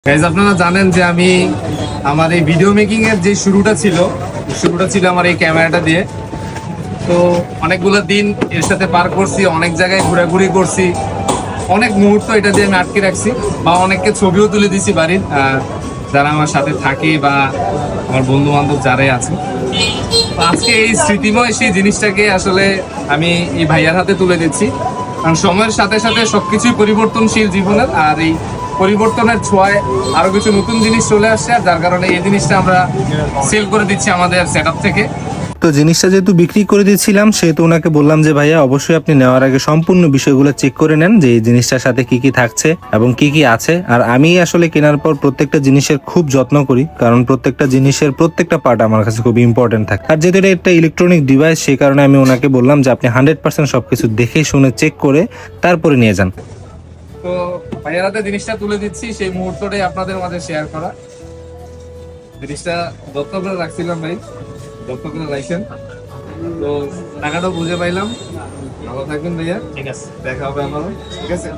Guys আপনারা জানেন যে আমি আমার এই ভিডিও মেকিং এর যে শুরুটা ছিল আমার এই ক্যামেরাটা দিয়ে। তো অনেকগুলো দিন এর সাথে পার করছি, অনেক জায়গায় ঘোরাঘুরি করছি, অনেক মুহূর্ত এটা দিয়ে আমি আটকে রাখছি, বা অনেককে ছবিও তুলে দিছি বাড়ির যারা আমার সাথে থাকে বা আমার বন্ধু বান্ধব যারাই আছে। তো আজকে এই স্মৃতিময় সেই জিনিসটাকে আসলে আমি এই ভাইয়ার হাতে তুলে দিচ্ছি, কারণ সময়ের সাথে সাথে সবকিছুই পরিবর্তনশীল জীবনের, আর এই পরিবর্তনের ছোঁয়ায় আরো কিছু নতুন জিনিস চলে আসছে, আর যার কারণে এই জিনিসটা আমরা সেল করে দিচ্ছি আমাদের সেটআপ থেকে। তো জিনিসটা যেহেতু বিক্রি করে দিচ্ছিলাম, সেহেতু ওনাকে বললাম যে ভাইয়া অবশ্যই আপনি নেওয়ার আগে সম্পূর্ণ বিষয়গুলো চেক করে নেন যে এই জিনিসটার সাথে কি কি থাকছে এবং কি কি আছে। আর আমি আসলে কেনার পর প্রত্যেকটা জিনিসের খুব যত্ন করি, কারণ প্রত্যেকটা জিনিসের প্রত্যেকটা পার্ট আমার কাছে খুব ইম্পর্টেন্ট থাকে। আর যেহেতু এটা একটা ইলেকট্রনিক ডিভাইস, সেই কারণে আমি ওনাকে বললাম যে আপনি 100% সবকিছু দেখে শুনে চেক করে তারপরে নিয়ে যান। তো ভাইয়ার হাতে জিনিসটা তুলে দিচ্ছি, সেই মুহূর্তটাই আপনাদের মাঝে শেয়ার করা। জিনিসটা যত্ন করে রাখছিলাম ভাই, যত্ন করে রাখছেন। তো টাকাটাও বুঝে পাইলাম। ভালো থাকবেন ভাইয়া, ঠিক আছে। দেখা হবে আমারও, ঠিক আছে।